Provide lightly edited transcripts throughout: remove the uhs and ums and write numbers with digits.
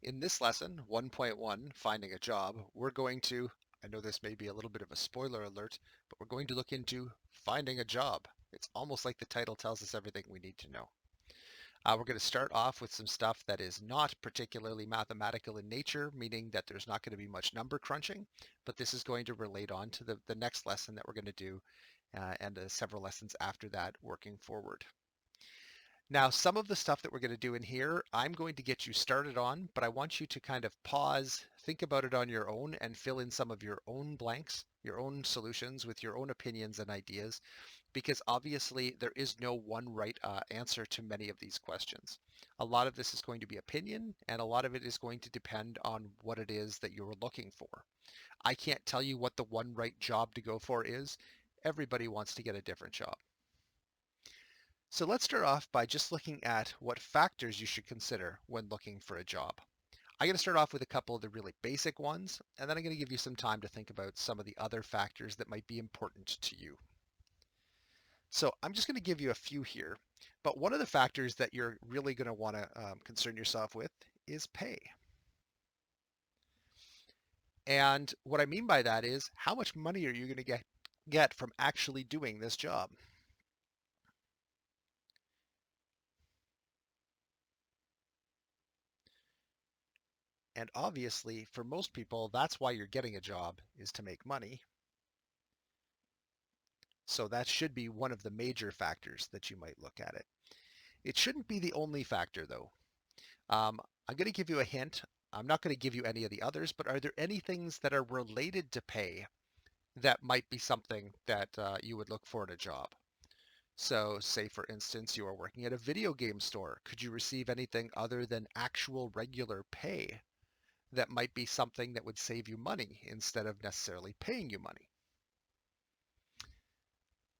In this lesson, 1.1, Finding a Job, we're going to, I know this may be a little bit of a spoiler alert, but we're going to look into finding a job. It's almost like the title tells us everything we need to know. We're going to start off with some stuff that is not particularly mathematical in nature, meaning that there's not going to be much number crunching, but this is going to relate on to the next lesson that we're going to do and several lessons after that working forward. Now, some of the stuff that we're going to do in here, I'm going to get you started on, but I want you to kind of pause, think about it on your own, and fill in some of your own blanks, your own solutions with your own opinions and ideas, because obviously there is no one right answer to many of these questions. A lot of this is going to be opinion, and a lot of it is going to depend on what it is that you're looking for. I can't tell you what the one right job to go for is. Everybody wants to get a different job. So let's start off by just looking at what factors you should consider when looking for a job. I'm going to start off with a couple of the really basic ones, and then I'm going to give you some time to think about some of the other factors that might be important to you. So I'm just going to give you a few here, but one of the factors that you're really going to want to concern yourself with is pay. And what I mean by that is how much money are you going to get from actually doing this job? And obviously, for most people, that's why you're getting a job, is to make money. So that should be one of the major factors that you might look at it. It shouldn't be the only factor though. I'm going to give you a hint. I'm not going to give you any of the others, but are there any things that are related to pay that might be something that you would look for in a job? So say for instance, you are working at a video game store. Could you receive anything other than actual regular pay that might be something that would save you money instead of necessarily paying you money?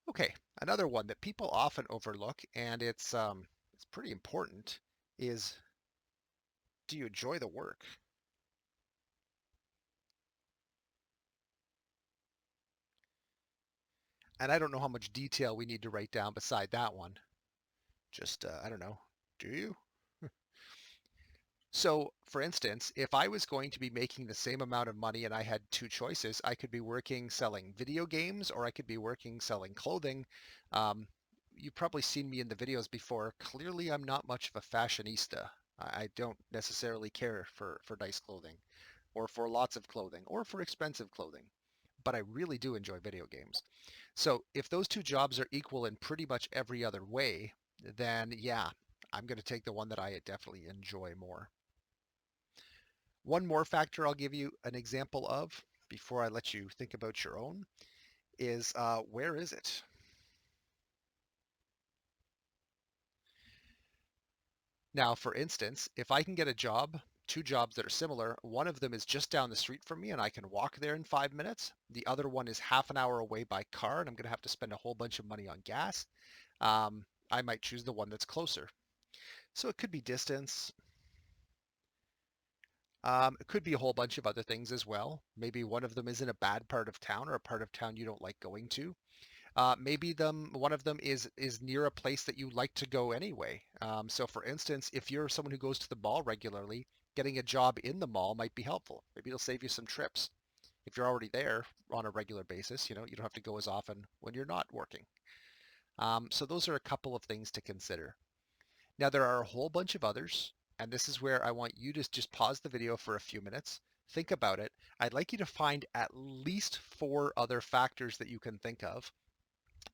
Okay, another one that people often overlook, and it's pretty important, is do you enjoy the work? And I don't know how much detail we need to write down beside that one. Just I don't know. Do you? So, for instance, if I was going to be making the same amount of money and I had two choices, I could be working selling video games or I could be working selling clothing. Um, you've probably seen me in the videos before. Clearly, I'm not much of a fashionista. I don't necessarily care for nice clothing or for lots of clothing or for expensive clothing, but I really do enjoy video games. So if those two jobs are equal in pretty much every other way, then yeah, I'm going to take the one that I definitely enjoy more. One more factor I'll give you an example of before I let you think about your own is where is it? Now, for instance, if I can get a job, two jobs that are similar, one of them is just down the street from me and I can walk there in 5 minutes. The other one is half an hour away by car and I'm going to have to spend a whole bunch of money on gas. I might choose the one that's closer. So it could be distance. It could be a whole bunch of other things as well. Maybe one of them is in a bad part of town or a part of town you don't like going to. Maybe one of them is near a place that you like to go anyway. So for instance, if you're someone who goes to the mall regularly, getting a job in the mall might be helpful. Maybe it'll save you some trips. If you're already there on a regular basis, you don't have to go as often when you're not working. So those are a couple of things to consider. Now there are a whole bunch of others, and this is where I want you to just pause the video for a few minutes, think about it. I'd like you to find at least 4 other factors that you can think of.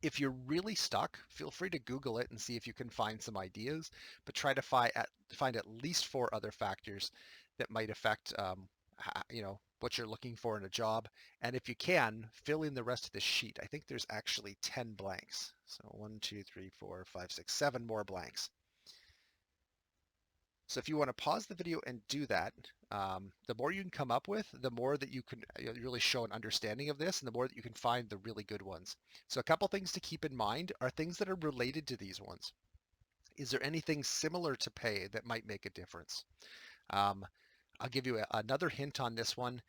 If you're really stuck, feel free to Google it and see if you can find some ideas, but try to find at least 4 other factors that might affect, what you're looking for in a job. And if you can, fill in the rest of the sheet. I think there's actually 10 blanks. So 1, 2, 3, 4, 5, 6, 7 more blanks. So if you want to pause the video and do that, the more you can come up with, the more that you can really show an understanding of this and the more that you can find the really good ones. So a couple things to keep in mind are things that are related to these ones. Is there anything similar to pay that might make a difference? Um, I'll give you another hint on this one.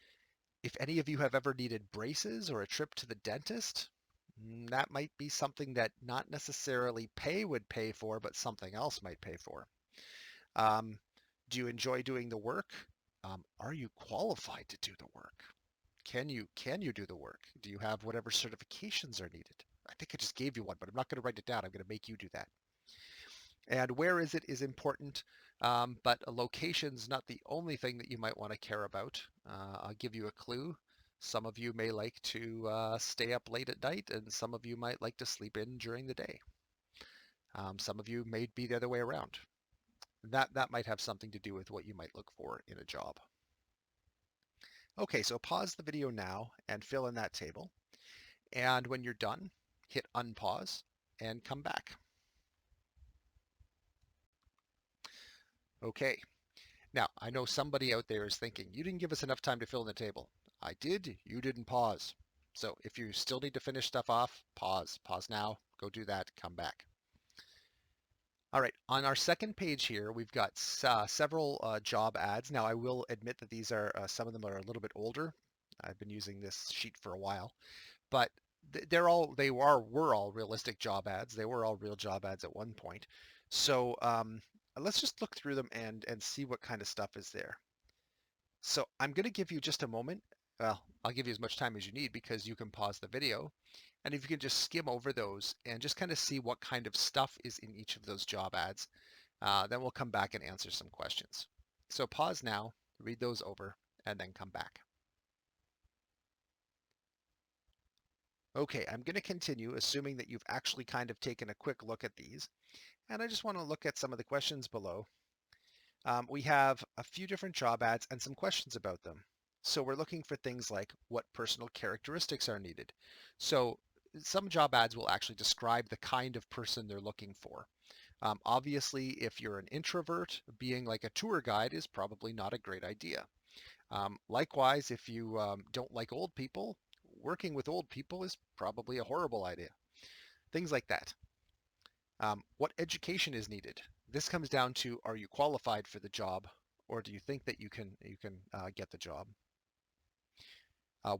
If any of you have ever needed braces or a trip to the dentist, that might be something that not necessarily pay would pay for, but something else might pay for. Um, do you enjoy doing the work? Are you qualified to do the work? Can you do the work? Do you have whatever certifications are needed? I think I just gave you one, but I'm not going to write it down. I'm going to make you do that. And where is it is important, but a location's not the only thing that you might want to care about. I'll give you a clue. Some of you may like to stay up late at night, and some of you might like to sleep in during the day. Some of you may be the other way around. That might have something to do with what you might look for in a job. Okay, so pause the video now and fill in that table. And when you're done, hit unpause and come back. Okay, now I know somebody out there is thinking, you didn't give us enough time to fill in the table. I did, you didn't pause. So if you still need to finish stuff off, pause. Pause now, go do that, come back. All right, on our second page here, we've got several job ads. Now, I will admit that these are, some of them are a little bit older. I've been using this sheet for a while, but were all realistic job ads. They were all real job ads at one point. So let's just look through them and see what kind of stuff is there. So I'm going to give you just a moment. Well, I'll give you as much time as you need because you can pause the video. And if you can just skim over those and just kind of see what kind of stuff is in each of those job ads, then we'll come back and answer some questions. So pause now, read those over, and then come back. Okay, I'm going to continue assuming that you've actually kind of taken a quick look at these. And I just want to look at some of the questions below. We have a few different job ads and some questions about them. So we're looking for things like what personal characteristics are needed. So some job ads will actually describe the kind of person they're looking for. Obviously, if you're an introvert, being like a tour guide is probably not a great idea. Likewise, if you don't like old people, working with old people is probably a horrible idea. Things like that. What education is needed? This comes down to, are you qualified for the job, or do you think that you can get the job?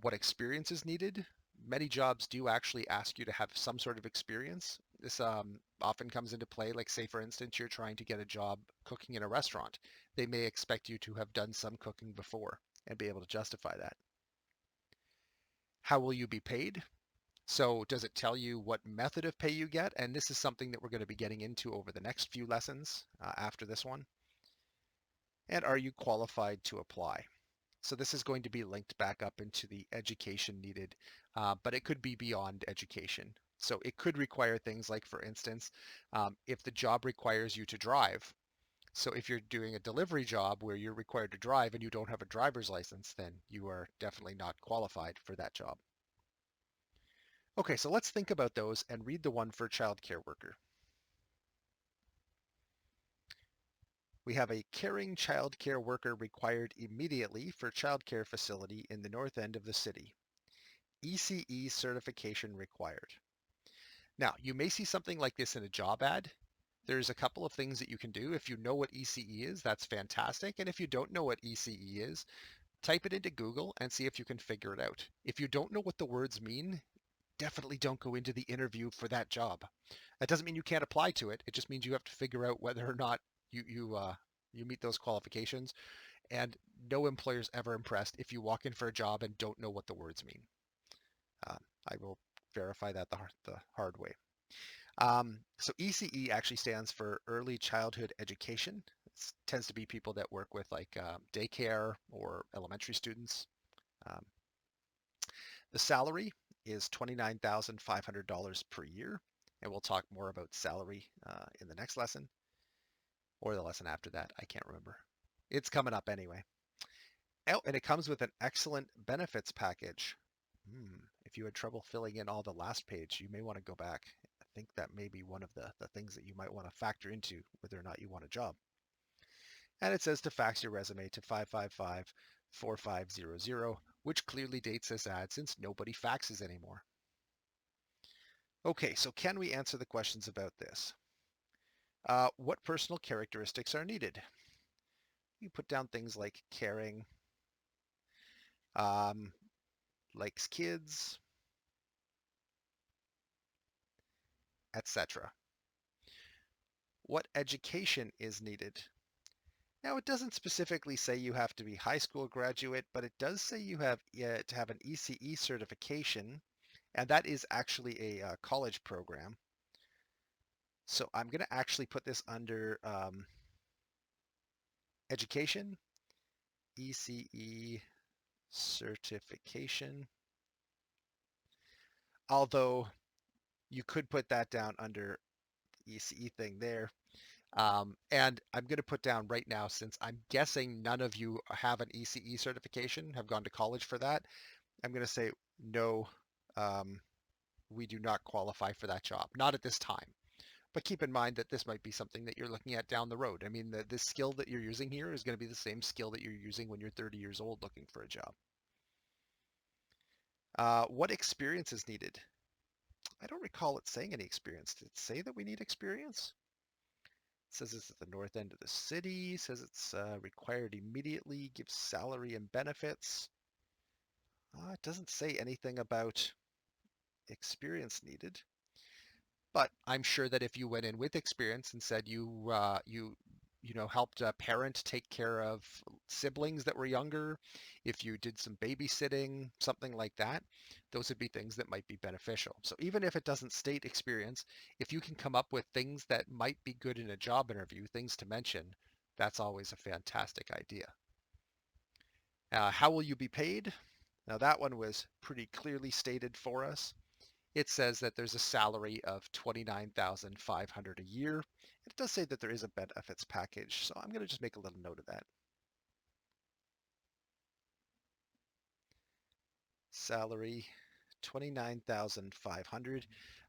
What experience is needed? Many jobs do actually ask you to have some sort of experience. This often comes into play, like say for instance, you're trying to get a job cooking in a restaurant. They may expect you to have done some cooking before and be able to justify that. How will you be paid? So does it tell you what method of pay you get? And this is something that we're going to be getting into over the next few lessons after this one. And are you qualified to apply? So this is going to be linked back up into the education needed, but it could be beyond education. So it could require things like, for instance, if the job requires you to drive. So if you're doing a delivery job where you're required to drive and you don't have a driver's license, then you are definitely not qualified for that job. Okay, so let's think about those and read the one for childcare worker. We have a caring childcare worker required immediately for childcare facility in the north end of the city. ECE certification required. Now, you may see something like this in a job ad. There's a couple of things that you can do. If you know what ECE is, that's fantastic. And if you don't know what ECE is, type it into Google and see if you can figure it out. If you don't know what the words mean, definitely don't go into the interview for that job. That doesn't mean you can't apply to it. It just means you have to figure out whether or not you meet those qualifications. And no employer's ever impressed if you walk in for a job and don't know what the words mean. I will verify that the hard way. So ECE actually stands for Early Childhood Education. It tends to be people that work with like daycare or elementary students. The salary is $29,500 per year, and we'll talk more about salary in the next lesson, or the lesson after that. I can't remember. It's coming up anyway. Oh, and it comes with an excellent benefits package. If you had trouble filling in all the last page, you may want to go back. I think that may be one of the things that you might want to factor into whether or not you want a job. And it says to fax your resume to 555-4500, which clearly dates this ad since nobody faxes anymore. Okay, so can we answer the questions about this? What personal characteristics are needed? You put down things like caring, likes kids, etc. What education is needed? Now, it doesn't specifically say you have to be high school graduate, but it does say you have to have an ECE certification, and that is actually a college program. So I'm going to actually put this under education, ECE certification, although you could put that down under the ECE thing there. And I'm going to put down right now, since I'm guessing none of you have an ECE certification, have gone to college for that, I'm going to say no, we do not qualify for that job. Not at this time. But keep in mind that this might be something that you're looking at down the road. I mean, the skill that you're using here is going to be the same skill that you're using when you're 30 years old looking for a job. What experience is needed? I don't recall it saying any experience. Did it say that we need experience? It says it's at the north end of the city. It says it's required immediately, gives salary and benefits. It doesn't say anything about experience needed. But I'm sure that if you went in with experience and said you helped a parent take care of siblings that were younger, if you did some babysitting, something like that, those would be things that might be beneficial. So even if it doesn't state experience, if you can come up with things that might be good in a job interview, things to mention, that's always a fantastic idea. How will you be paid? Now that one was pretty clearly stated for us. It says that there's a salary of $29,500 a year. It does say that there is a benefits package, so I'm going to just make a little note of that. Salary, $29,500.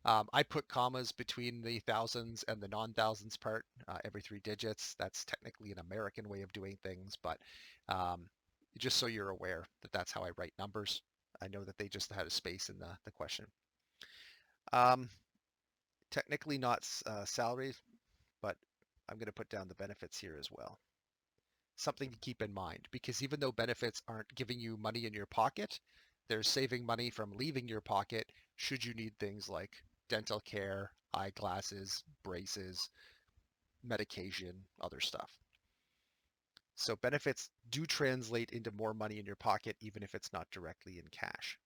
I put commas between the thousands and the non-thousands part every 3 digits. That's technically an American way of doing things, but just so you're aware that that's how I write numbers. I know that they just had a space in the question. Technically not salary, but I'm going to put down the benefits here as well. Something to keep in mind, because even though benefits aren't giving you money in your pocket, they're saving money from leaving your pocket should you need things like dental care, eyeglasses, braces, medication, other stuff. So benefits do translate into more money in your pocket, even if it's not directly in cash.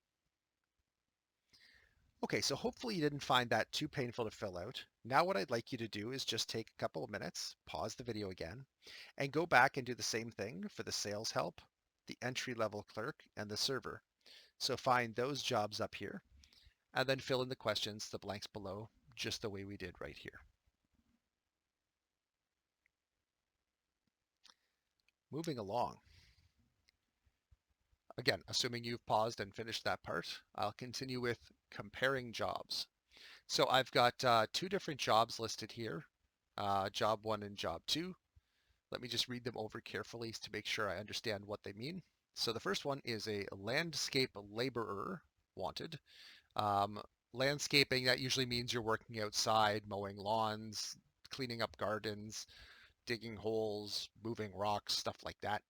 Okay, so hopefully you didn't find that too painful to fill out. Now what I'd like you to do is just take a couple of minutes, pause the video again, and go back and do the same thing for the sales help, the entry-level clerk, and the server. So find those jobs up here, and then fill in the questions, the blanks below, just the way we did right here. Moving along. Again, assuming you've paused and finished that part, I'll continue with comparing jobs. So I've got 2 different jobs listed here, job 1 and job 2. Let me just read them over carefully to make sure I understand what they mean. So the first one is a landscape laborer wanted. Landscaping, that usually means you're working outside, mowing lawns, cleaning up gardens, digging holes, moving rocks, stuff like that.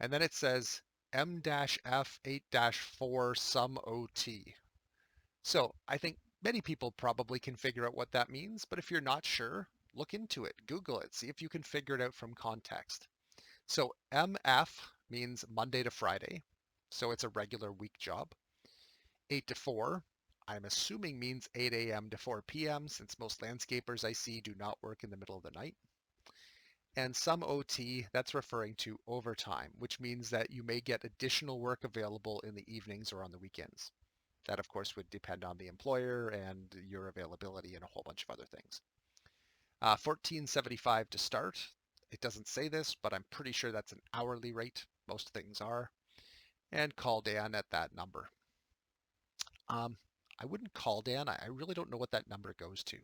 And then it says M-F 8-4 some OT. So I think many people probably can figure out what that means, but if you're not sure, look into it, Google it, see if you can figure it out from context. So MF means Monday to Friday, so it's a regular week job. 8 to 4, I'm assuming means 8 a.m. to 4 p.m. since most landscapers I see do not work in the middle of the night. And some OT, that's referring to overtime, which means that you may get additional work available in the evenings or on the weekends. That, of course, would depend on the employer and your availability and a whole bunch of other things. $14.75 to start. It doesn't say this, but I'm pretty sure that's an hourly rate. Most things are. And call Dan at that number. I wouldn't call Dan. I really don't know what that number goes to,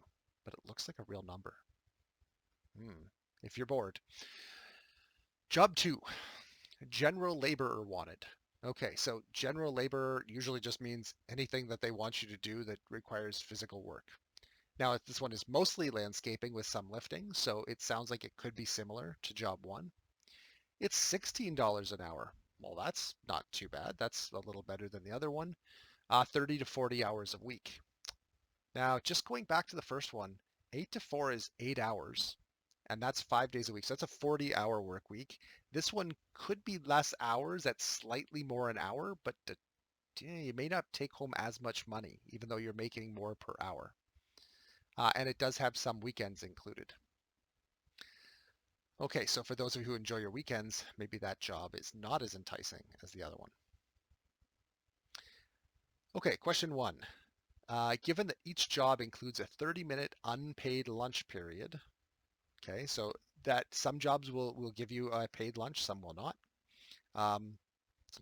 but it looks like a real number. If you're bored. Job 2, general laborer wanted. Okay, so general labor usually just means anything that they want you to do that requires physical work. Now, this one is mostly landscaping with some lifting, so it sounds like it could be similar to job 1. It's $16 an hour. Well, that's not too bad. That's a little better than the other one. 30 to 40 hours a week. Now, just going back to the first one, 8 to 4 is 8 hours, and that's 5 days a week. So that's a 40-hour work week. This one could be less hours at slightly more an hour, but you may not take home as much money, even though you're making more per hour. And it does have some weekends included. Okay, so for those of you who enjoy your weekends, maybe that job is not as enticing as the other one. Okay, question 1. Given that each job includes a 30-minute unpaid lunch period, okay, so that some jobs will give you a paid lunch, some will not.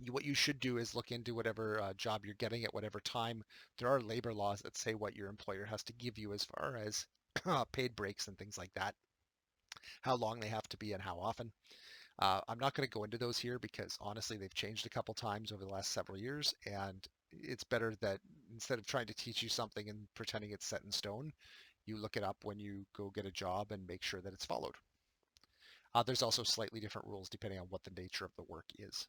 What you should do is look into whatever job you're getting at whatever time. There are labor laws that say what your employer has to give you as far as paid breaks and things like that, how long they have to be and how often. I'm not going to go into those here because honestly, they've changed a couple times over the last several years, and it's better that instead of trying to teach you something and pretending it's set in stone, you look it up when you go get a job and make sure that it's followed. There's also slightly different rules depending on what the nature of the work is.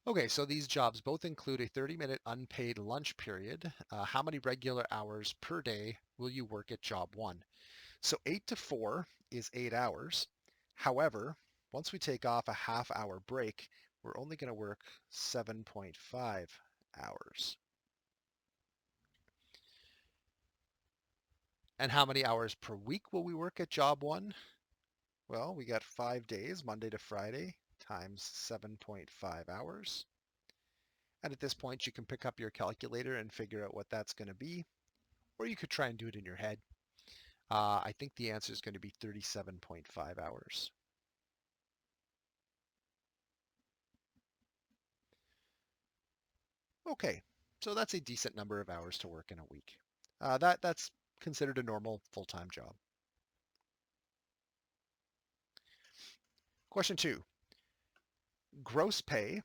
Okay, so these jobs both include a 30-minute unpaid lunch period. How many regular hours per day will you work at job 1? So 8 to 4 is 8 hours. However, once we take off a half-hour break, we're only going to work 7.5 hours. And how many hours per week will we work at job 1? Well, we got 5 days, Monday to Friday, times 7.5 hours. And at this point, you can pick up your calculator and figure out what that's going to be, or you could try and do it in your head. I think the answer is going to be 37.5 hours. Okay, so that's a decent number of hours to work in a week. That's considered a normal full-time job. Question 2. Gross pay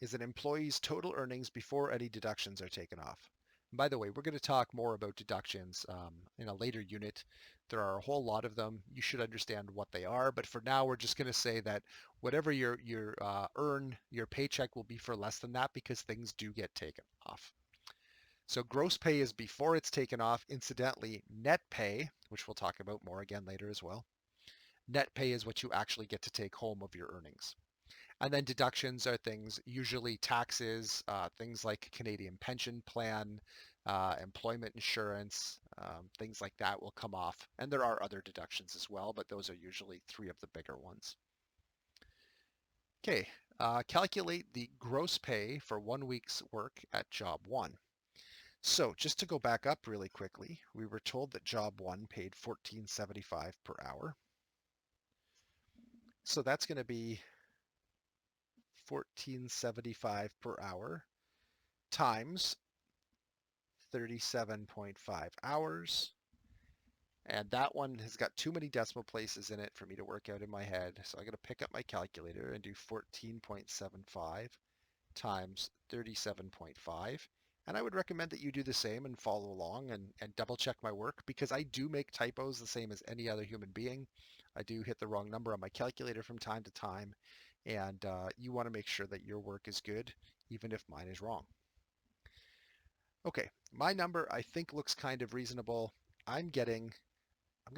is an employee's total earnings before any deductions are taken off. And by the way, we're going to talk more about deductions in a later unit. There are a whole lot of them. You should understand what they are, but for now, we're just going to say that whatever you earn, your paycheck will be for less than that because things do get taken off. So gross pay is before it's taken off. Incidentally, net pay, which we'll talk about more again later as well, net pay is what you actually get to take home of your earnings. And then deductions are things, usually taxes, things like Canadian pension plan, employment insurance, things like that will come off. And there are other deductions as well, but those are usually 3 of the bigger ones. Okay, calculate the gross pay for 1 week's work at job 1. So just to go back up really quickly, we were told that job 1 paid $14.75 per hour. So that's going to be $14.75 per hour times 37.5 hours. And that one has got too many decimal places in it for me to work out in my head. So I'm going to pick up my calculator and do 14.75 times 37.5. And I would recommend that you do the same and follow along and double check my work because I do make typos the same as any other human being. I do hit the wrong number on my calculator from time to time. And you want to make sure that your work is good, even if mine is wrong. Okay, my number I think looks kind of reasonable. I'm going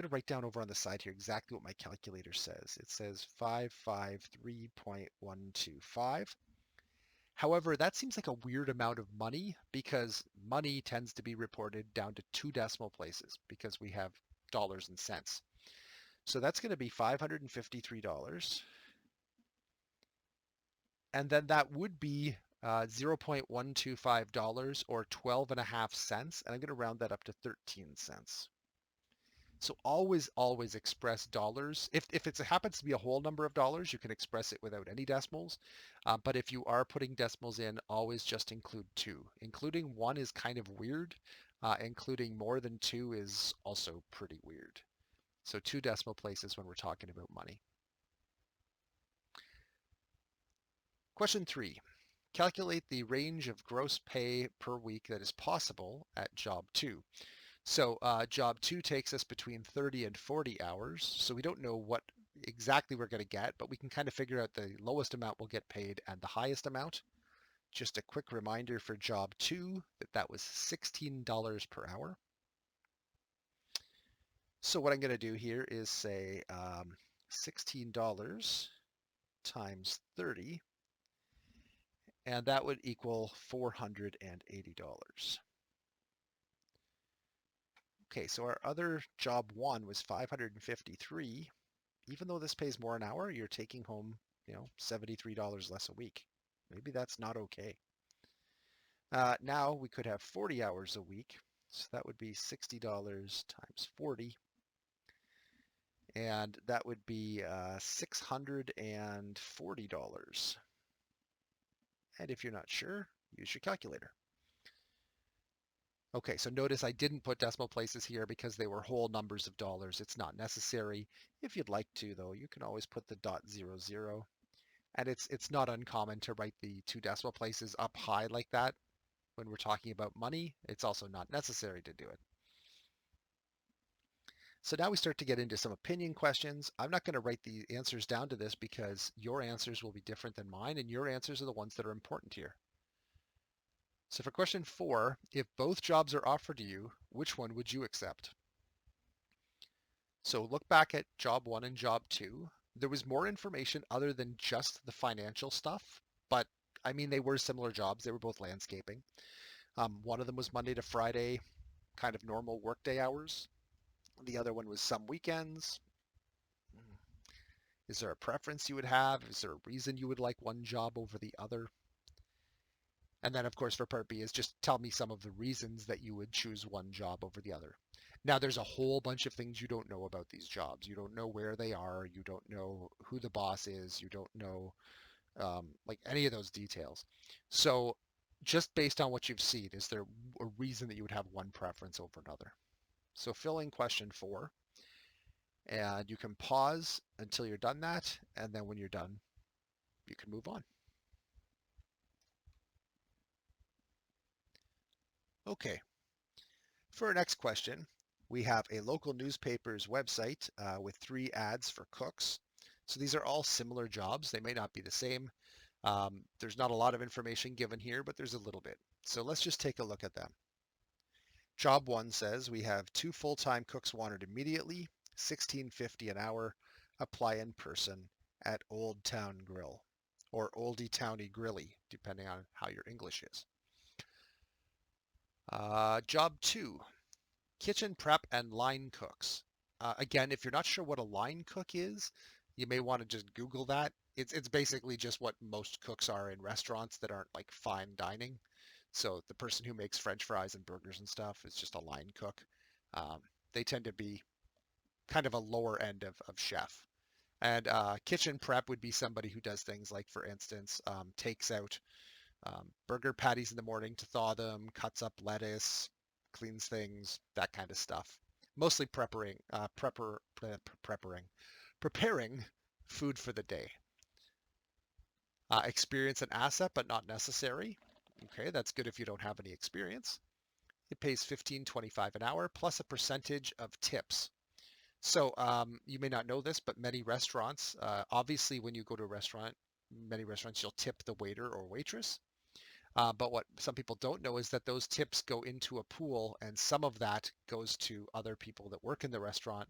to write down over on the side here exactly what my calculator says. It says 553.125. However, that seems like a weird amount of money because money tends to be reported down to 2 decimal places because we have dollars and cents. So that's going to be $553. And then that would be $0.125 or 12.5 cents. And I'm going to round that up to 13 cents. So always express dollars. If it happens to be a whole number of dollars, you can express it without any decimals. But if you are putting decimals in, always just include 2. Including 1 is kind of weird. Including more than 2 is also pretty weird. So 2 decimal places when we're talking about money. Question 3. Calculate the range of gross pay per week that is possible at job 2. So job 2 takes us between 30 and 40 hours. So we don't know what exactly we're going to get, but we can kind of figure out the lowest amount we'll get paid and the highest amount. Just a quick reminder for job 2 that was $16 per hour. So what I'm going to do here is say $16 times 30, and that would equal $480. Okay, so our other job one was 553. Even though this pays more an hour, you're taking home, $73 less a week. Maybe that's not okay. Now we could have 40 hours a week. So that would be $60 times 40. And that would be $640. And if you're not sure, use your calculator. Okay, so notice I didn't put decimal places here because they were whole numbers of dollars. It's not necessary. If you'd like to, though, you can always put the .00. And it's not uncommon to write the two decimal places up high like that when we're talking about money. It's also not necessary to do it. So now we start to get into some opinion questions. I'm not going to write the answers down to this because your answers will be different than mine, and your answers are the ones that are important here. So for question 4, if both jobs are offered to you, which one would you accept? So look back at job 1 and job 2. There was more information other than just the financial stuff, but I mean, they were similar jobs. They were both landscaping. One of them was Monday to Friday, kind of normal workday hours. The other one was some weekends. Is there a preference you would have? Is there a reason you would like one job over the other? And then, of course, for part B is just tell me some of the reasons that you would choose one job over the other. Now, there's a whole bunch of things you don't know about these jobs. You don't know where they are. You don't know who the boss is. You don't know like any of those details. So just based on what you've seen, is there a reason that you would have one preference over another? So fill in question 4, and you can pause until you're done that, and then when you're done, you can move on. Okay, for our next question, we have a local newspaper's website with 3 ads for cooks. So these are all similar jobs. They may not be the same. There's not a lot of information given here, but there's a little bit. So let's just take a look at them. Job 1 says we have 2 full-time cooks wanted immediately, $16.50 an hour, apply in person at Old Town Grill, or Oldie Towny Grilly, depending on how your English is. Job 2, kitchen prep and line cooks. Again, if you're not sure what a line cook is, you may want to just Google that. It's basically just what most cooks are in restaurants that aren't like fine dining. So the person who makes French fries and burgers and stuff is just a line cook. They tend to be kind of a lower end of chef. And kitchen prep would be somebody who does things like, for instance, takes out burger patties in the morning to thaw them, cuts up lettuce, cleans things, that kind of stuff. Mostly preparing food for the day. Experience an asset, but not necessary. Okay, that's good if you don't have any experience. It pays $15.25 an hour plus a percentage of tips. So you may not know this, but many restaurants, obviously when you go to a restaurant, many restaurants you'll tip the waiter or waitress. But what some people don't know is that those tips go into a pool, and some of that goes to other people that work in the restaurant,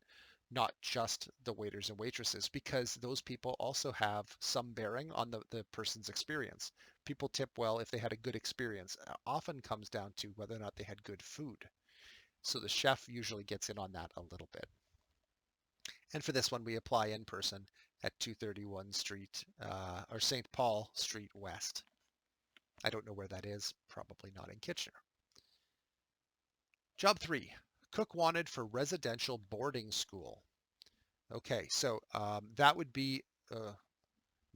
not just the waiters and waitresses, because those people also have some bearing on the person's experience. People tip well if they had a good experience. Often comes down to whether or not they had good food. So the chef usually gets in on that a little bit. And for this one, we apply in person at 231 Street or St. Paul Street West. I don't know where that is, probably not in Kitchener. Job 3, cook wanted for residential boarding school. Okay, so that would be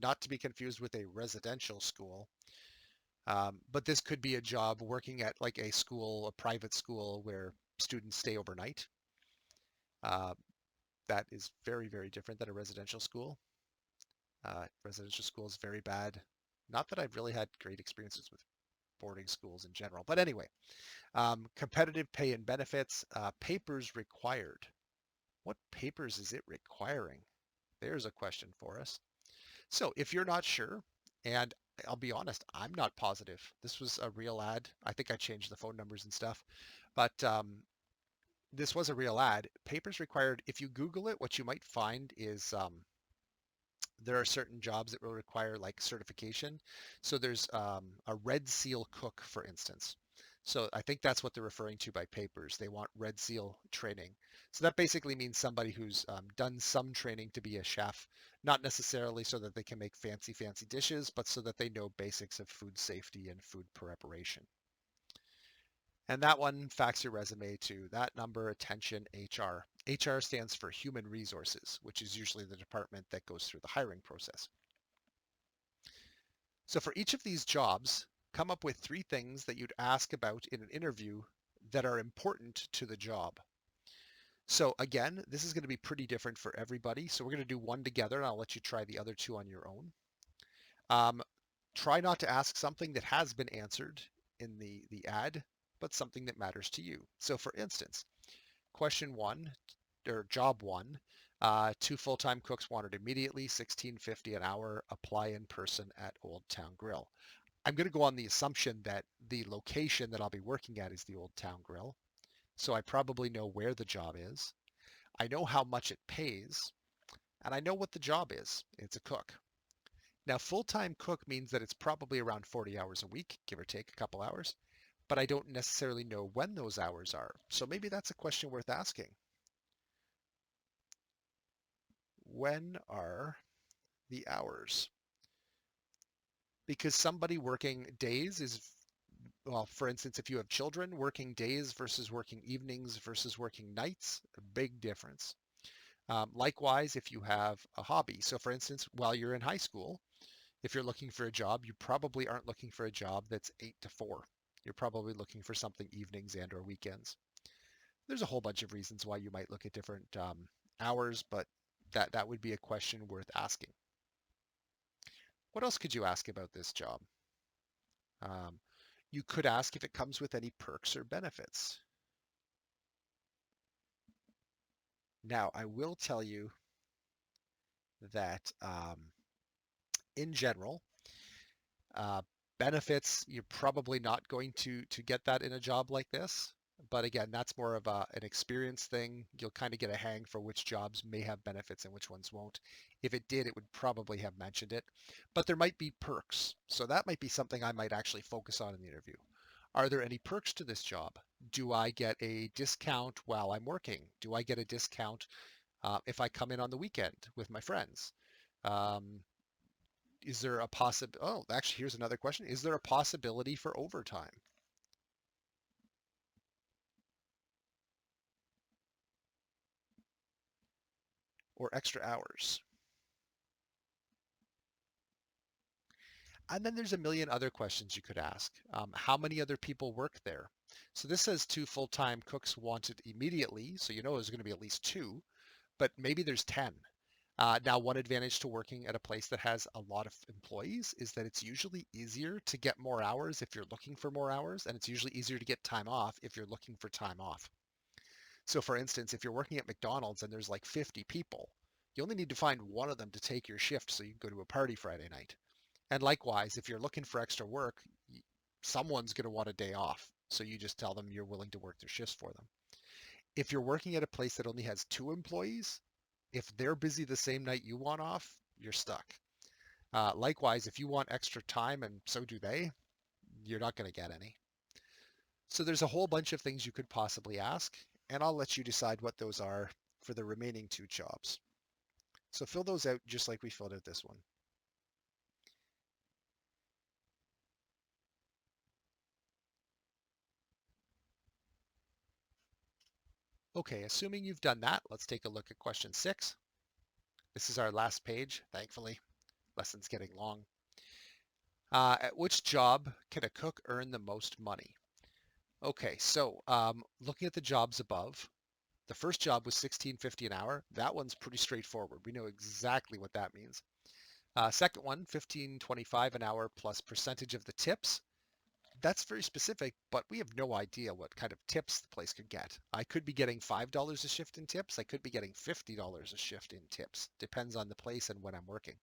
not to be confused with a residential school, but this could be a job working at like a school, a private school where students stay overnight. That is very, very different than a residential school. Residential school is very bad. Not that I've really had great experiences with boarding schools in general, but anyway. Competitive pay and benefits, papers required. What papers is it requiring? There's a question for us. So if you're not sure, and I'll be honest, I'm not positive. This was a real ad. I think I changed the phone numbers and stuff, but this was a real ad. Papers required, if you Google it, what you might find is there are certain jobs that will require like certification. So there's a Red Seal cook, for instance. So I think that's what they're referring to by papers. They want Red Seal training. So that basically means somebody who's done some training to be a chef, not necessarily so that they can make fancy dishes, but so that they know basics of food safety and food preparation. And that one, fax your resume to that number, attention HR. HR stands for Human Resources, which is usually the department that goes through the hiring process. So for each of these jobs, come up with 3 things that you'd ask about in an interview that are important to the job. So again, this is going to be pretty different for everybody. So we're going to do one together and I'll let you try the other 2 on your own. Try not to ask something that has been answered in the ad, but something that matters to you. So for instance, question 1 or job 1, 2 full-time cooks wanted immediately, $16.50 an hour, apply in person at Old Town Grill. I'm going to go on the assumption that the location that I'll be working at is the Old Town Grill. So I probably know where the job is. I know how much it pays, and I know what the job is. It's a cook. Now, full-time cook means that it's probably around 40 hours a week, give or take a couple hours, but I don't necessarily know when those hours are. So maybe that's a question worth asking. When are the hours? Because somebody working days is, well, for instance, if you have children, working days versus working evenings versus working nights, a big difference. Likewise, if you have a hobby. So for instance, while you're in high school, if you're looking for a job, you probably aren't looking for a job that's 8 to 4. You're probably looking for something evenings and or weekends. There's a whole bunch of reasons why you might look at different hours, but that would be a question worth asking. What else could you ask about this job? Um, you could ask if it comes with any perks or benefits. Now, I will tell you that in general, uh, benefits, you're probably not going to get that in a job like this. But again, that's more of an experience thing. You'll kind of get a hang for which jobs may have benefits and which ones won't. If it did, it would probably have mentioned it. But there might be perks. So that might be something I might actually focus on in the interview. Are there any perks to this job? Do I get a discount while I'm working? Do I get a discount if I come in on the weekend with my friends? Um, is there a oh, actually, here's another question. Is there a possibility for overtime or extra hours? And then there's a million other questions you could ask. How many other people work there? So this says 2 full-time cooks wanted immediately, so you know there's going to be at least 2, but maybe there's 10. Now, one advantage to working at a place that has a lot of employees is that it's usually easier to get more hours if you're looking for more hours, and it's usually easier to get time off if you're looking for time off. So for instance, if you're working at McDonald's and there's like 50 people, you only need to find one of them to take your shift so you can go to a party Friday night. And likewise, if you're looking for extra work, someone's going to want a day off. So you just tell them you're willing to work their shifts for them. If you're working at a place that only has 2 employees, if they're busy the same night you want off, you're stuck. Likewise, if you want extra time and so do they, you're not going to get any. So there's a whole bunch of things you could possibly ask, and I'll let you decide what those are for the remaining 2 jobs. So fill those out just like we filled out this one. Okay, assuming you've done that, let's take a look at question 6. This is our last page, thankfully. Lesson's getting long. At which job can a cook earn the most money? Okay, so looking at the jobs above, the first job was $16.50 an hour. That one's pretty straightforward. We know exactly what that means. Second one, $15.25 an hour plus percentage of the tips. That's very specific, but we have no idea what kind of tips the place could get. I could be getting $5 a shift in tips. I could be getting $50 a shift in tips. Depends on the place and when I'm working.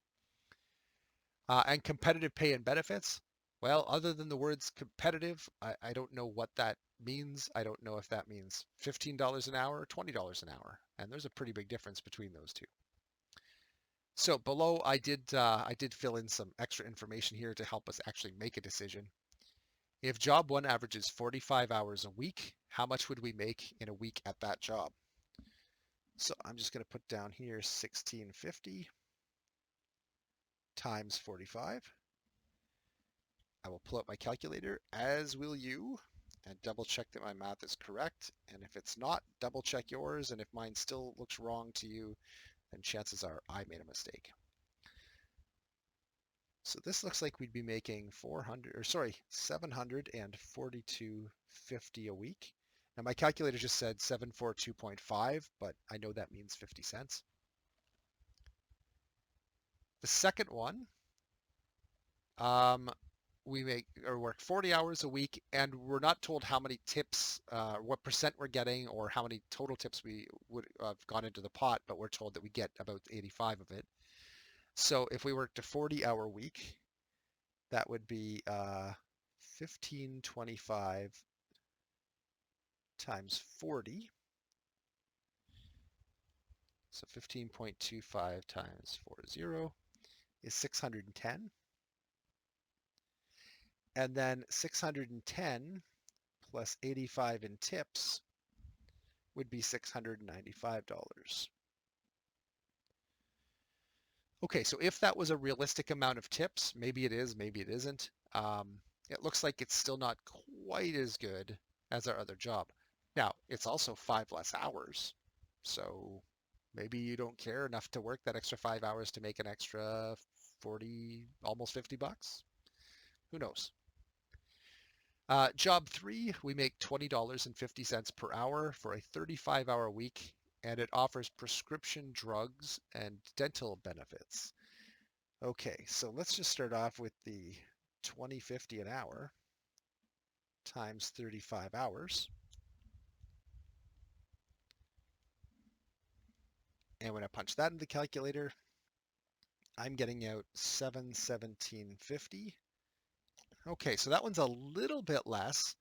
And competitive pay and benefits. Well, other than the words competitive, I don't know what that means. I don't know if that means $15 an hour or $20 an hour. And there's a pretty big difference between those two. So below, I did fill in some extra information here to help us actually make a decision. If job one averages 45 hours a week, how much would we make in a week at that job? So I'm just going to put down here 1650 times 45. I will pull up my calculator, as will you, and double check that my math is correct. And if it's not, double check yours. And if mine still looks wrong to you, then chances are I made a mistake. So this looks like we'd be making 742.50 a week. Now my calculator just said 742.5, but I know that means 50 cents. The second one, we work 40 hours a week, and we're not told how many tips, what percent we're getting, or how many total tips we would have gone into the pot, but we're told that we get about 85 of it. So if we worked a 40-hour week, that would be 1525 times 40. So 15.25 times 40 is 610. And then 610 plus 85 in tips would be $695. Okay, so if that was a realistic amount of tips, maybe it is, maybe it isn't. It looks like it's still not quite as good as our other job. Now, it's also 5 less hours. So maybe you don't care enough to work that extra 5 hours to make an extra 40, almost $50. Who knows? Job 3, we make $20.50 per hour for a 35-hour week, and it offers prescription drugs and dental benefits. Okay, so let's just start off with the $20.50 an hour times 35 hours. And when I punch that in the calculator, I'm getting out $717.50. Okay, so that one's a little bit less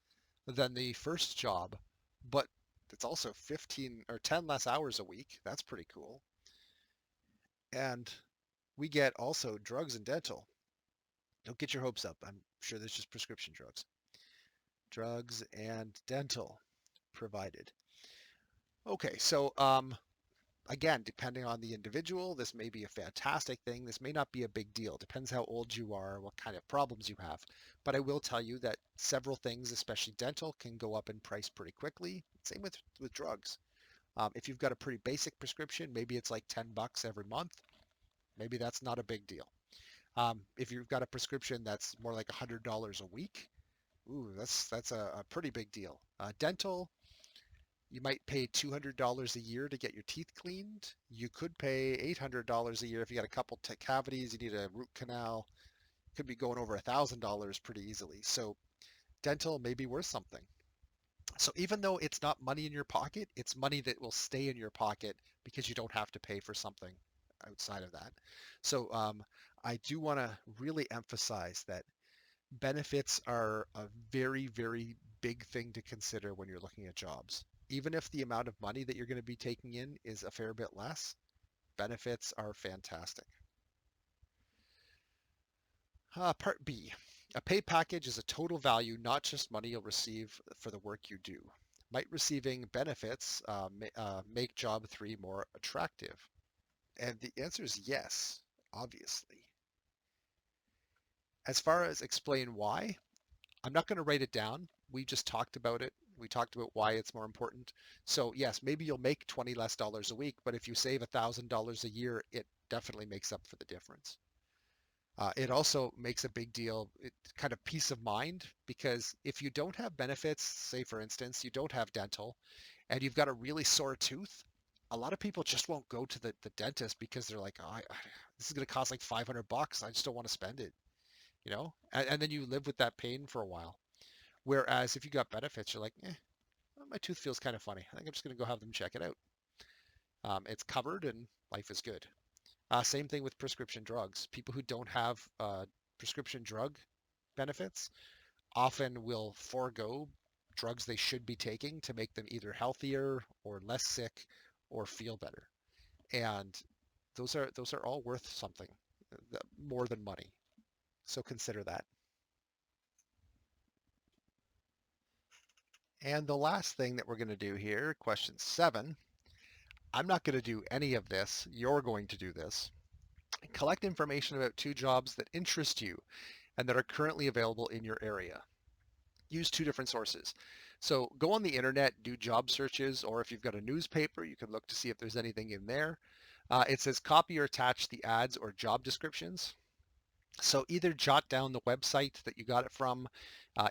than the first job, but it's also 15 or 10 less hours a week. That's pretty cool. And we get also drugs and dental. Don't get your hopes up. I'm sure there's just prescription drugs. Drugs and dental provided. Okay, so again, depending on the individual, this may be a fantastic thing. This may not be a big deal. Depends how old you are, what kind of problems you have. But I will tell you that several things, especially dental, can go up in price pretty quickly. Same with drugs. If you've got a pretty basic prescription, maybe it's like $10 every month. Maybe that's not a big deal. If you've got a prescription that's more like $100 a week, ooh, that's a pretty big deal. Dental, you might pay $200 a year to get your teeth cleaned. You could pay $800 a year if you got a couple cavities, you need a root canal. Could be going over $1,000 pretty easily. So dental may be worth something. So even though it's not money in your pocket, it's money that will stay in your pocket because you don't have to pay for something outside of that. So I do want to really emphasize that benefits are a very, very big thing to consider when you're looking at jobs. Even if the amount of money that you're going to be taking in is a fair bit less, benefits are fantastic. Part B. A pay package is a total value, not just money you'll receive for the work you do. Might receiving benefits make job 3 more attractive? And the answer is yes, obviously. As far as explain why, I'm not going to write it down. We just talked about it. We talked about why it's more important. So yes, maybe you'll make $20 less a week, but if you save $1,000 a year, it definitely makes up for the difference. It also makes a big deal, kind of peace of mind, because if you don't have benefits, say for instance, you don't have dental, and you've got a really sore tooth, a lot of people just won't go to the dentist because they're like, oh, this is going to cost like $500. I just don't want to spend it, you know? And then you live with that pain for a while. Whereas if you got benefits, you're like, well, my tooth feels kind of funny. I think I'm just going to go have them check it out. It's covered and life is good. Same thing with prescription drugs. People who don't have prescription drug benefits often will forego drugs they should be taking to make them either healthier or less sick or feel better. And those are all worth something more than money. So consider that. And the last thing that we're going to do here, question 7, I'm not going to do any of this. You're going to do this. Collect information about 2 jobs that interest you and that are currently available in your area. Use 2 different sources. So go on the internet, do job searches, or if you've got a newspaper, you can look to see if there's anything in there. It says copy or attach the ads or job descriptions. So either jot down the website that you got it from.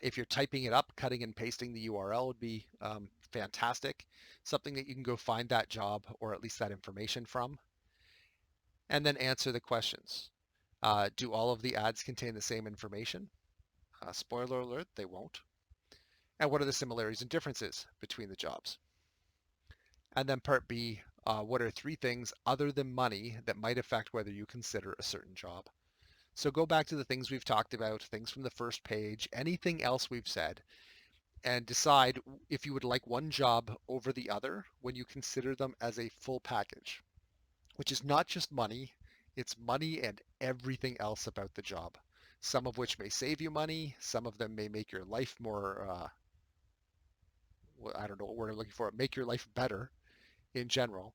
If you're typing it up, cutting and pasting the URL would be fantastic. Something that you can go find that job or at least that information from. And then answer the questions. Do all of the ads contain the same information? Spoiler alert, they won't. And what are the similarities and differences between the jobs? And then part B, what are 3 things other than money that might affect whether you consider a certain job? So go back to the things we've talked about, things from the first page, anything else we've said, and decide if you would like one job over the other when you consider them as a full package, which is not just money, it's money and everything else about the job. Some of which may save you money, some of them may make your life more, I don't know what word I'm looking for, make your life better in general.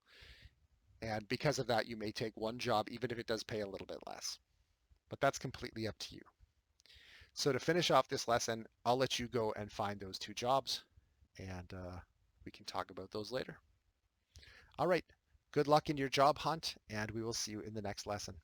And because of that, you may take one job, even if it does pay a little bit less. But that's completely up to you. So to finish off this lesson, I'll let you go and find those 2 jobs, and we can talk about those later. All right, good luck in your job hunt, and we will see you in the next lesson.